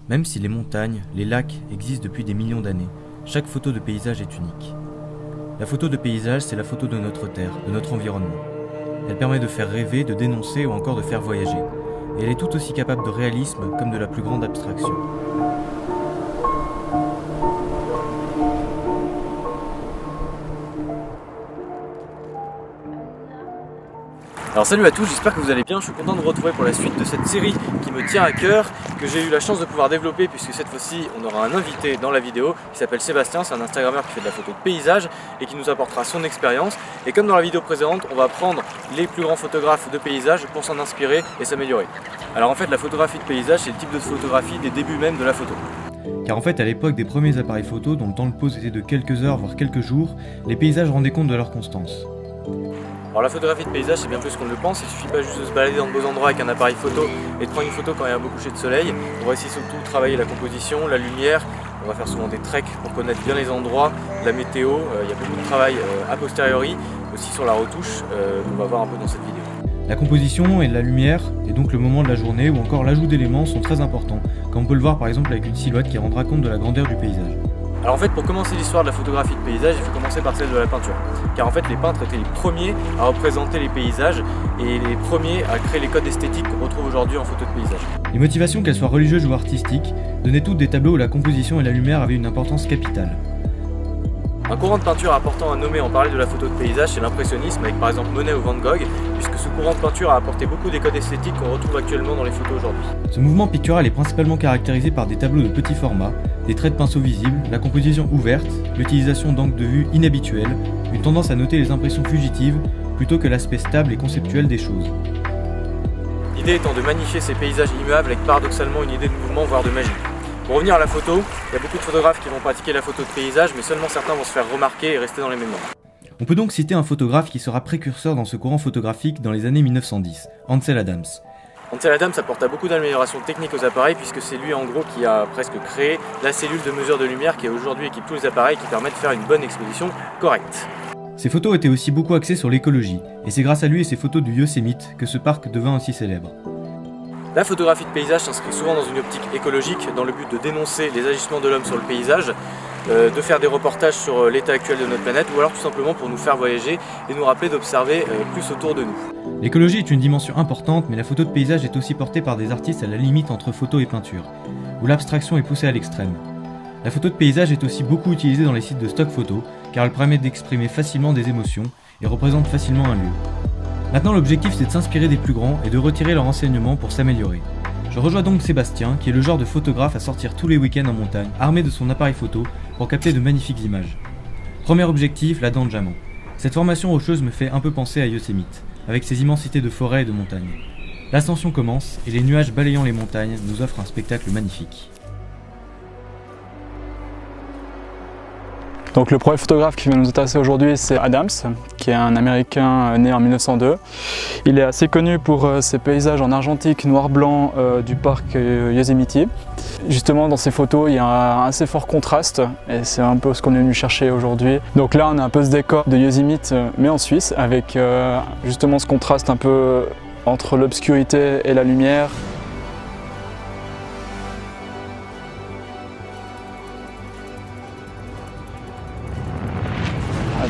Même si les montagnes, les lacs existent depuis des millions d'années, chaque photo de paysage est unique. La photo de paysage, c'est la photo de notre terre, de notre environnement. Elle permet de faire rêver, de dénoncer ou encore de faire voyager. Et elle est tout aussi capable de réalisme comme de la plus grande abstraction. Alors salut à tous, j'espère que vous allez bien, je suis content de vous retrouver pour la suite de cette série qui me tient à cœur, que j'ai eu la chance de pouvoir développer puisque cette fois-ci on aura un invité dans la vidéo qui s'appelle Sébastien, c'est un Instagrammeur qui fait de la photo de paysage et qui nous apportera son expérience. Et comme dans la vidéo précédente, on va prendre les plus grands photographes de paysage pour s'en inspirer et s'améliorer. Alors en fait la photographie de paysage c'est le type de photographie des débuts même de la photo. Car en fait à l'époque des premiers appareils photo dont le temps de pose était de quelques heures voire quelques jours, les paysages rendaient compte de leur constance. Alors la photographie de paysage c'est bien plus qu'on ne le pense, il suffit pas juste de se balader dans de beaux endroits avec un appareil photo et de prendre une photo quand il y a un beau coucher de soleil. On va ici surtout travailler la composition, la lumière, on va faire souvent des treks pour connaître bien les endroits, la météo, il y a beaucoup de travail a posteriori, aussi sur la retouche, on va voir un peu dans cette vidéo. La composition et la lumière, et donc le moment de la journée ou encore l'ajout d'éléments sont très importants, comme on peut le voir par exemple avec une silhouette qui rendra compte de la grandeur du paysage. Alors en fait pour commencer l'histoire de la photographie de paysage, il faut commencer par celle de la peinture. Car en fait les peintres étaient les premiers à représenter les paysages et les premiers à créer les codes esthétiques qu'on retrouve aujourd'hui en photo de paysage. Les motivations, qu'elles soient religieuses ou artistiques, donnaient toutes des tableaux où la composition et la lumière avaient une importance capitale. Un courant de peinture important à nommer en parallèle de la photo de paysage, c'est l'impressionnisme avec par exemple Monet ou Van Gogh, puisque ce courant de peinture a apporté beaucoup des codes esthétiques qu'on retrouve actuellement dans les photos aujourd'hui. Ce mouvement pictural est principalement caractérisé par des tableaux de petit format, des traits de pinceau visibles, la composition ouverte, l'utilisation d'angles de vue inhabituels, une tendance à noter les impressions fugitives plutôt que l'aspect stable et conceptuel des choses. L'idée étant de magnifier ces paysages immuables avec paradoxalement une idée de mouvement voire de magie. Pour revenir à la photo, il y a beaucoup de photographes qui vont pratiquer la photo de paysage, mais seulement certains vont se faire remarquer et rester dans les mémoires. On peut donc citer un photographe qui sera précurseur dans ce courant photographique dans les années 1910, Ansel Adams. Ansel Adams apporta beaucoup d'améliorations techniques aux appareils puisque c'est lui en gros qui a presque créé la cellule de mesure de lumière qui aujourd'hui équipe tous les appareils qui permet de faire une bonne exposition correcte. Ses photos étaient aussi beaucoup axées sur l'écologie, et c'est grâce à lui et ses photos du Yosemite que ce parc devint aussi célèbre. La photographie de paysage s'inscrit souvent dans une optique écologique dans le but de dénoncer les agissements de l'homme sur le paysage, de faire des reportages sur l'état actuel de notre planète ou alors tout simplement pour nous faire voyager et nous rappeler d'observer plus autour de nous. L'écologie est une dimension importante, mais la photo de paysage est aussi portée par des artistes à la limite entre photo et peinture, où l'abstraction est poussée à l'extrême. La photo de paysage est aussi beaucoup utilisée dans les sites de stock photo, car elle permet d'exprimer facilement des émotions et représente facilement un lieu. Maintenant, l'objectif c'est de s'inspirer des plus grands et de retirer leurs enseignements pour s'améliorer. Je rejoins donc Sébastien, qui est le genre de photographe à sortir tous les week-ends en montagne, armé de son appareil photo, pour capter de magnifiques images. Premier objectif, la dent de Diamant. Cette formation rocheuse me fait un peu penser à Yosemite, avec ses immensités de forêts et de montagnes. L'ascension commence, et les nuages balayant les montagnes nous offrent un spectacle magnifique. Donc le premier photographe qui va nous intéresser aujourd'hui, c'est Adams, qui est un Américain né en 1902. Il est assez connu pour ses paysages en argentique noir-blanc du parc Yosemite. Justement dans ses photos, il y a un assez fort contraste et c'est un peu ce qu'on est venu chercher aujourd'hui. Donc là on a un peu ce décor de Yosemite mais en Suisse avec justement ce contraste un peu entre l'obscurité et la lumière.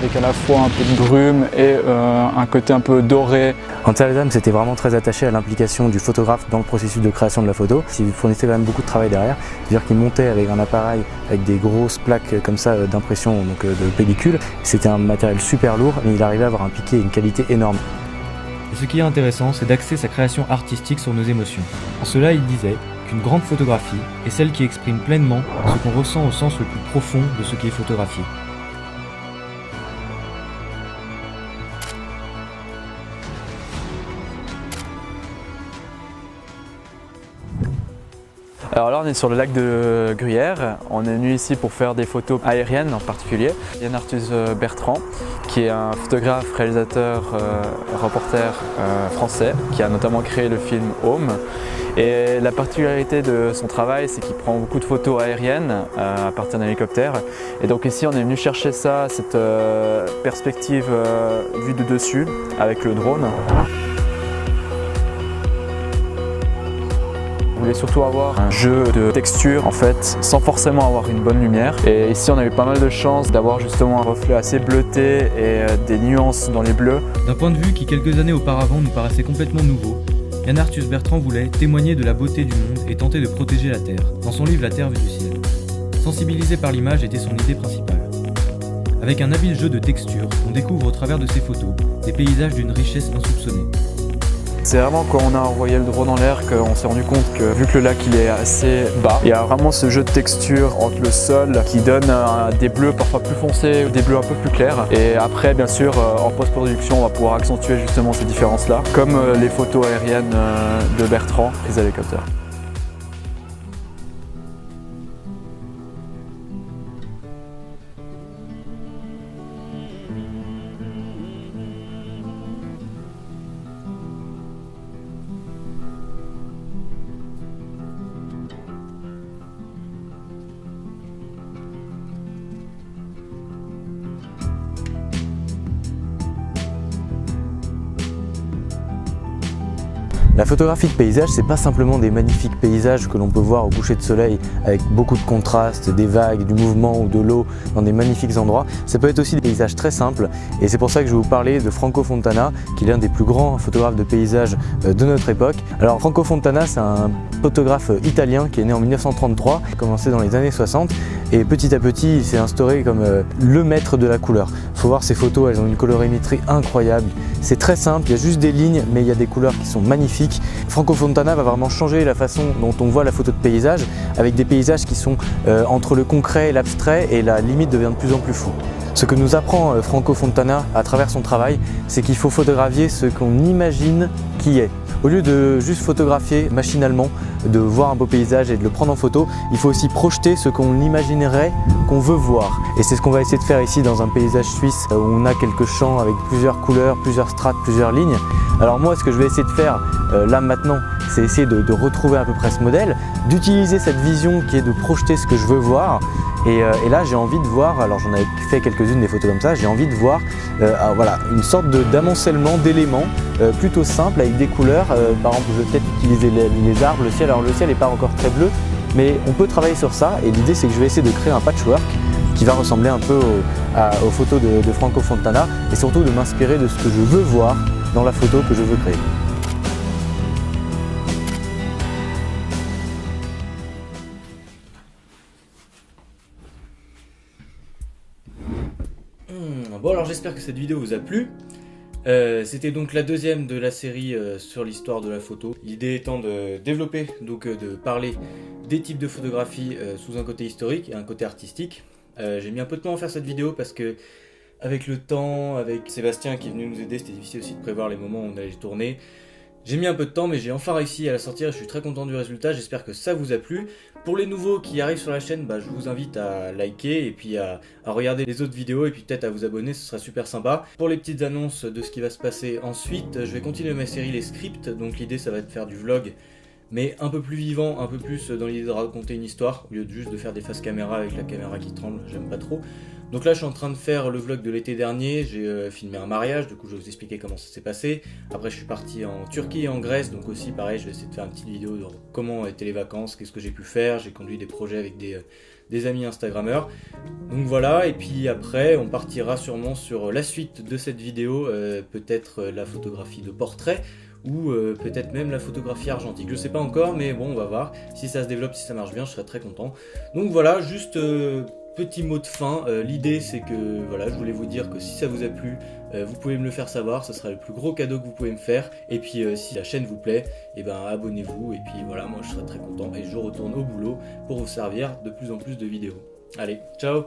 Avec à la fois un peu de brume et un côté un peu doré. Ansel Adams était vraiment très attaché à l'implication du photographe dans le processus de création de la photo. Il fournissait quand même beaucoup de travail derrière, c'est-à-dire qu'il montait avec un appareil avec des grosses plaques comme ça d'impression, donc de pellicule. C'était un matériel super lourd, mais il arrivait à avoir un piqué et une qualité énorme. Et ce qui est intéressant, c'est d'axer sa création artistique sur nos émotions. En cela, il disait qu'une grande photographie est celle qui exprime pleinement ce qu'on ressent au sens le plus profond de ce qui est photographié. Alors là on est sur le lac de Gruyère, on est venu ici pour faire des photos aériennes en particulier. Yann Arthus Bertrand qui est un photographe, réalisateur, reporter français qui a notamment créé le film Home. Et la particularité de son travail, c'est qu'il prend beaucoup de photos aériennes à partir d'un hélicoptère. Et donc ici on est venu chercher ça, cette perspective vue de dessus avec le drone. On voulait surtout avoir un jeu de texture en fait, sans forcément avoir une bonne lumière. Et ici on a eu pas mal de chance d'avoir justement un reflet assez bleuté et des nuances dans les bleus. D'un point de vue qui quelques années auparavant nous paraissait complètement nouveau, Yann Arthus Bertrand voulait témoigner de la beauté du monde et tenter de protéger la Terre, dans son livre La Terre vue du ciel. Sensibiliser par l'image était son idée principale. Avec un habile jeu de texture, on découvre au travers de ses photos des paysages d'une richesse insoupçonnée. C'est vraiment quand on a envoyé le drone en l'air qu'on s'est rendu compte que vu que le lac il est assez bas, il y a vraiment ce jeu de texture entre le sol qui donne des bleus parfois plus foncés ou des bleus un peu plus clairs. Et après bien sûr en post-production on va pouvoir accentuer justement ces différences-là, comme les photos aériennes de Bertrand prises à l'hélicoptère. La photographie de paysage, c'est pas simplement des magnifiques paysages que l'on peut voir au coucher de soleil avec beaucoup de contrastes, des vagues, du mouvement ou de l'eau dans des magnifiques endroits. Ça peut être aussi des paysages très simples et c'est pour ça que je vais vous parler de Franco Fontana, qui est l'un des plus grands photographes de paysages de notre époque. Alors Franco Fontana, c'est un photographe italien qui est né en 1933, qui a commencé dans les années 60 et petit à petit il s'est instauré comme le maître de la couleur. Il faut voir ces photos, elles ont une colorimétrie incroyable. C'est très simple, il y a juste des lignes mais il y a des couleurs qui sont magnifiques. Franco Fontana va vraiment changer la façon dont on voit la photo de paysage, avec des paysages qui sont entre le concret et l'abstrait, et la limite devient de plus en plus floue. Ce que nous apprend Franco Fontana à travers son travail, c'est qu'il faut photographier ce qu'on imagine qui est. Au lieu de juste photographier machinalement, de voir un beau paysage et de le prendre en photo, il faut aussi projeter ce qu'on imaginerait qu'on veut voir. Et c'est ce qu'on va essayer de faire ici dans un paysage suisse où on a quelques champs avec plusieurs couleurs, plusieurs strates, plusieurs lignes. Alors moi, ce que je vais essayer de faire là maintenant, c'est essayer de retrouver à peu près ce modèle, d'utiliser cette vision qui est de projeter ce que je veux voir. Et là j'ai envie de voir, alors j'en avais fait quelques-unes des photos comme ça, j'ai envie de voir voilà, une sorte d'amoncellement d'éléments plutôt simple avec des couleurs. Par exemple je vais peut-être utiliser les arbres, le ciel. Alors le ciel n'est pas encore très bleu, mais on peut travailler sur ça et l'idée c'est que je vais essayer de créer un patchwork qui va ressembler un peu aux photos de Franco Fontana et surtout de m'inspirer de ce que je veux voir dans la photo que je veux créer. Bon alors j'espère que cette vidéo vous a plu. C'était donc la deuxième de la série sur l'histoire de la photo. L'idée étant de développer, donc de parler des types de photographie sous un côté historique et un côté artistique. J'ai mis un peu de temps à faire cette vidéo parce que avec le temps, avec Sébastien qui est venu nous aider, c'était difficile aussi de prévoir les moments où on allait tourner. J'ai mis un peu de temps mais j'ai enfin réussi à la sortir et je suis très content du résultat, j'espère que ça vous a plu. Pour les nouveaux qui arrivent sur la chaîne, je vous invite à liker et puis à regarder les autres vidéos et puis peut-être à vous abonner, ce sera super sympa. Pour les petites annonces de ce qui va se passer ensuite, je vais continuer ma série Les Scripts, donc l'idée ça va être de faire du vlog mais un peu plus vivant, un peu plus dans l'idée de raconter une histoire au lieu de juste de faire des faces caméra avec la caméra qui tremble, j'aime pas trop. Donc là je suis en train de faire le vlog de l'été dernier, j'ai filmé un mariage, du coup je vais vous expliquer comment ça s'est passé. Après je suis parti en Turquie et en Grèce, donc aussi pareil je vais essayer de faire une petite vidéo de comment étaient les vacances, qu'est-ce que j'ai pu faire, j'ai conduit des projets avec des amis instagrammeurs. Donc voilà, et puis après on partira sûrement sur la suite de cette vidéo, peut-être la photographie de portrait, ou peut-être même la photographie argentique, je sais pas encore mais bon on va voir, si ça se développe, si ça marche bien je serai très content. Donc voilà, juste petit mot de fin, l'idée c'est que voilà, je voulais vous dire que si ça vous a plu, vous pouvez me le faire savoir, ce sera le plus gros cadeau que vous pouvez me faire, et puis si la chaîne vous plaît, et abonnez-vous, et puis voilà, moi je serai très content et je retourne au boulot pour vous servir de plus en plus de vidéos. Allez, ciao!